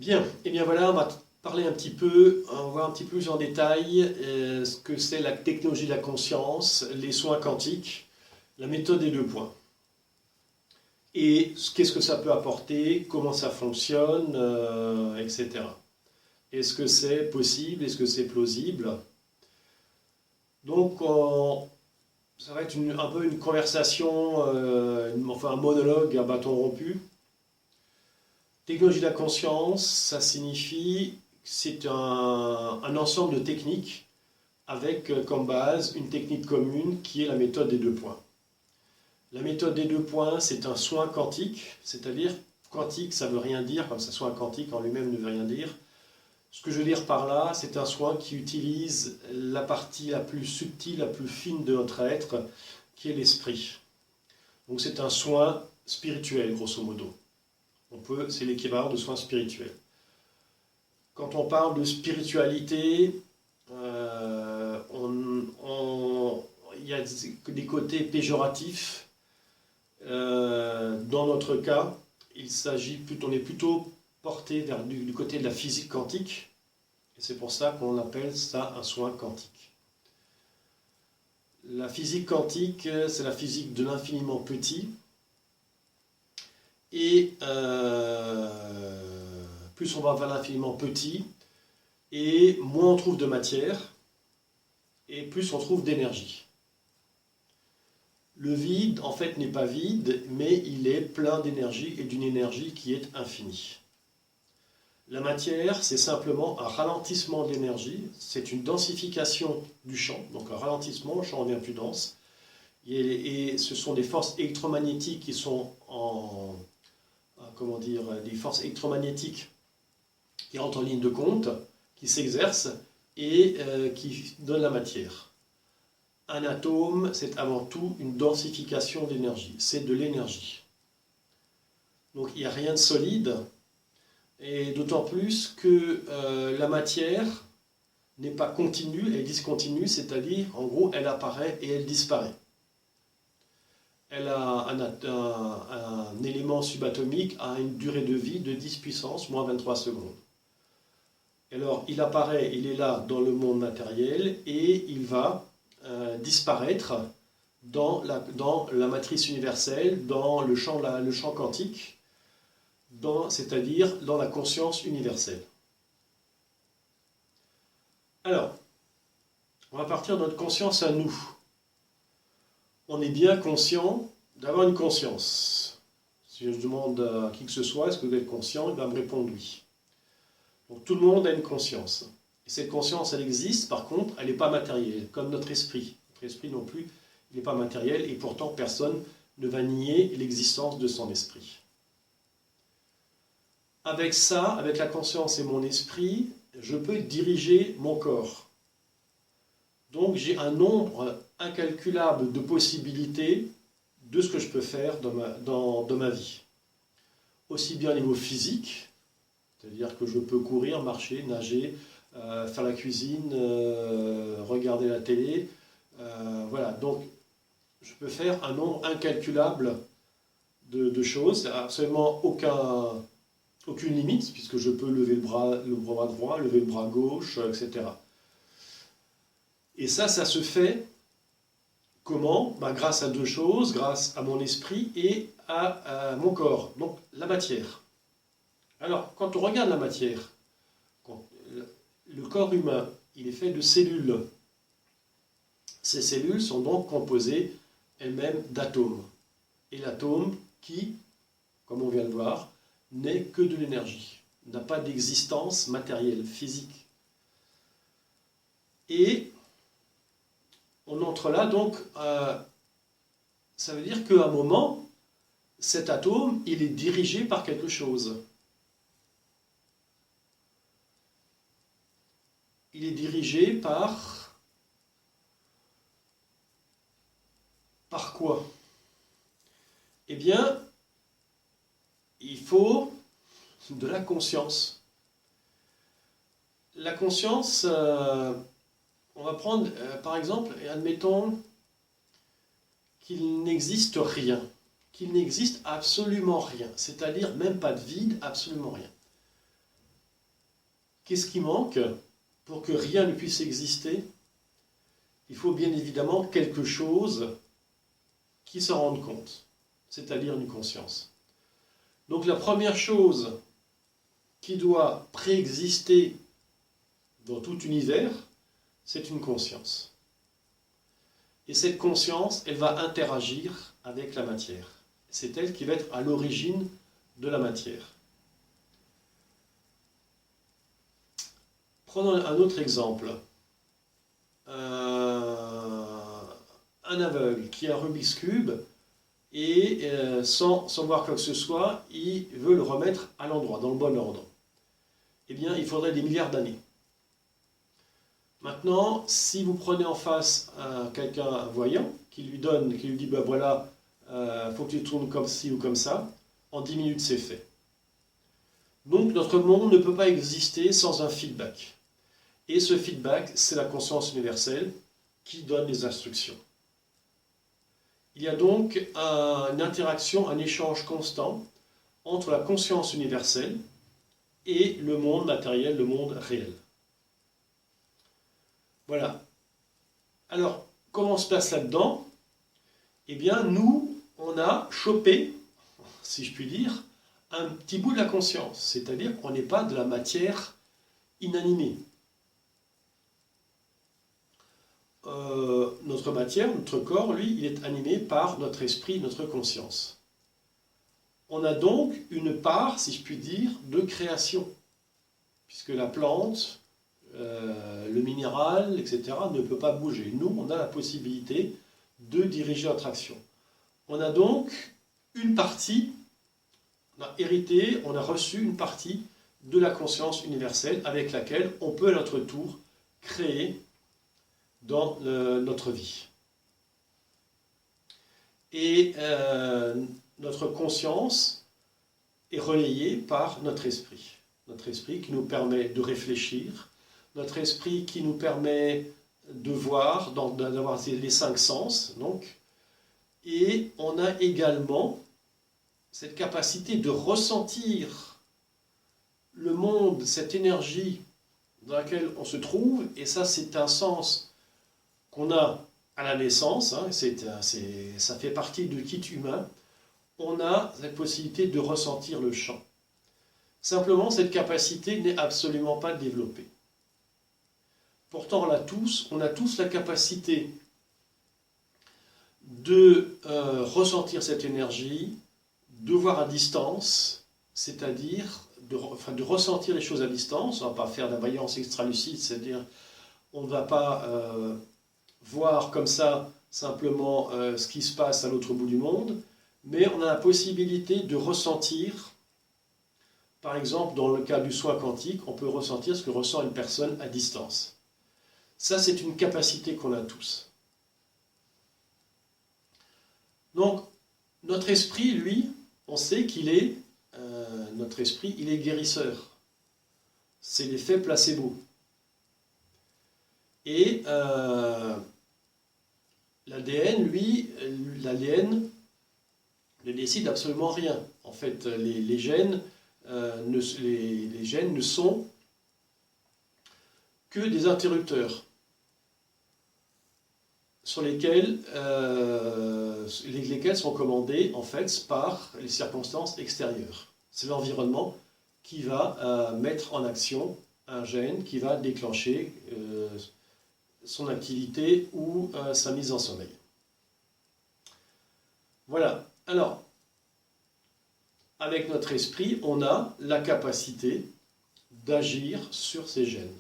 Bien, et bien voilà, on va parler un petit peu, on va voir un petit peu plus en détail ce que c'est la technologie de la conscience, les soins quantiques, la méthode des deux points. Et qu'est-ce que ça peut apporter, comment ça fonctionne, etc. Est-ce que c'est possible, est-ce que c'est plausible? Donc, ça va être un peu une conversation, enfin un monologue à bâton rompu. Technologie de la conscience, ça signifie que c'est un ensemble de techniques avec comme base une technique commune qui est la méthode des deux points. La méthode des deux points, c'est un soin quantique, c'est-à-dire quantique, ça ne veut rien dire, comme ça soin quantique en lui-même ne veut rien dire. Ce que je veux dire par là, c'est un soin qui utilise la partie la plus subtile, la plus fine de notre être, qui est l'esprit. Donc c'est un soin spirituel, grosso modo. C'est l'équivalent de soins spirituels. Quand on parle de spiritualité, il y a des côtés péjoratifs. Dans notre cas, on est plutôt porté vers du côté de la physique quantique, et c'est pour ça qu'on appelle ça un soin quantique. La physique quantique, c'est la physique de l'infiniment petit, et plus on va vers l'infiniment petit, et moins on trouve de matière, et plus on trouve d'énergie. Le vide, en fait, n'est pas vide, mais il est plein d'énergie, et d'une énergie qui est infinie. La matière, c'est simplement un ralentissement de l'énergie, c'est une densification du champ, donc un ralentissement, le champ devient plus dense, et ce sont des forces électromagnétiques qui sont des forces électromagnétiques qui rentrent en ligne de compte, qui s'exercent et qui donnent la matière. Un atome, c'est avant tout une densification d'énergie, c'est de l'énergie. Donc il n'y a rien de solide, et d'autant plus que la matière n'est pas continue, elle est discontinue, c'est-à-dire en gros elle apparaît et elle disparaît. Elle a un élément subatomique à une durée de vie de 10 puissance moins 23 secondes. Alors il apparaît, il est là dans le monde matériel et il va disparaître dans la matrice universelle, dans le champ quantique, c'est-à-dire dans la conscience universelle. Alors, on va partir de notre conscience à nous. On est bien conscient d'avoir une conscience. Si je demande à qui que ce soit, est-ce que vous êtes conscient, il va me répondre oui. Donc tout le monde a une conscience. Et cette conscience, elle existe, par contre, elle n'est pas matérielle, comme notre esprit. Notre esprit non plus, il n'est pas matériel, et pourtant personne ne va nier l'existence de son esprit. Avec ça, avec la conscience et mon esprit, je peux diriger mon corps. Donc j'ai un nombre incalculable de possibilités de ce que je peux faire dans ma vie. Aussi bien au niveau physique, c'est-à-dire que je peux courir, marcher, nager, faire la cuisine, regarder la télé. Voilà, donc je peux faire un nombre incalculable de choses, absolument aucune limite, puisque je peux lever le bras droit, lever le bras gauche, etc. Et ça se fait comment? Grâce à deux choses, grâce à mon esprit et à mon corps, donc la matière. Alors, quand on regarde la matière, le corps humain, il est fait de cellules. Ces cellules sont donc composées elles-mêmes d'atomes. Et l'atome qui, comme on vient de le voir, n'est que de l'énergie, n'a pas d'existence matérielle, physique. Et on entre là, donc, ça veut dire qu'à un moment, cet atome, il est dirigé par quelque chose. Il est dirigé par quoi? Eh bien, il faut de la conscience. La conscience, on va prendre, par exemple, admettons qu'il n'existe rien, qu'il n'existe absolument rien, c'est-à-dire même pas de vide, absolument rien. Qu'est-ce qui manque pour que rien ne puisse exister? Il faut bien évidemment quelque chose qui s'en rende compte, c'est-à-dire une conscience. Donc la première chose qui doit préexister dans tout univers, c'est une conscience. Et cette conscience, elle va interagir avec la matière. C'est elle qui va être à l'origine de la matière. Prenons un autre exemple. Un aveugle qui a un Rubik's Cube et sans voir quoi que ce soit, il veut le remettre à l'endroit, dans le bon ordre. Eh bien, il faudrait des milliards d'années. Maintenant, si vous prenez en face quelqu'un voyant, qui lui dit, ben voilà, faut que tu tournes comme ci ou comme ça, en 10 minutes c'est fait. Donc notre monde ne peut pas exister sans un feedback. Et ce feedback, c'est la conscience universelle qui donne les instructions. Il y a donc une interaction, un échange constant entre la conscience universelle et le monde matériel, le monde réel. Voilà. Alors, comment on se passe là-dedans? Eh bien, nous, on a chopé, si je puis dire, un petit bout de la conscience. C'est-à-dire qu'on n'est pas de la matière inanimée. Notre matière, notre corps, lui, il est animé par notre esprit, notre conscience. On a donc une part, si je puis dire, de création, puisque la plante, le minéral, etc., ne peut pas bouger. Nous, on a la possibilité de diriger notre action. On a donc une partie, on a hérité, on a reçu une partie de la conscience universelle avec laquelle on peut à notre tour créer dans notre vie. Et notre conscience est relayée par notre esprit. Notre esprit qui nous permet de réfléchir, notre esprit qui nous permet de voir, d'avoir les 5 sens. Donc. Et on a également cette capacité de ressentir le monde, cette énergie dans laquelle on se trouve. Et ça, c'est un sens qu'on a à la naissance, hein, ça fait partie du kit humain. On a cette possibilité de ressentir le champ. Simplement, cette capacité n'est absolument pas développée. Pourtant, on a tous la capacité de ressentir cette énergie, de voir à distance, c'est-à-dire de ressentir les choses à distance. On ne va pas faire de la voyance extralucide, c'est-à-dire on ne va pas voir comme ça simplement ce qui se passe à l'autre bout du monde, mais on a la possibilité de ressentir, par exemple dans le cas du soin quantique, on peut ressentir ce que ressent une personne à distance. Ça, c'est une capacité qu'on a tous. Donc, notre esprit, lui, on sait qu'il est, notre esprit, il est guérisseur. C'est l'effet placebo. Et l'ADN, lui, ne décide absolument rien. En fait, les gènes ne sont que des interrupteurs sur lesquels sont commandés en fait par les circonstances extérieures. C'est l'environnement qui va mettre en action un gène qui va déclencher son activité ou sa mise en sommeil. Voilà. Alors, avec notre esprit, on a la capacité d'agir sur ces gènes.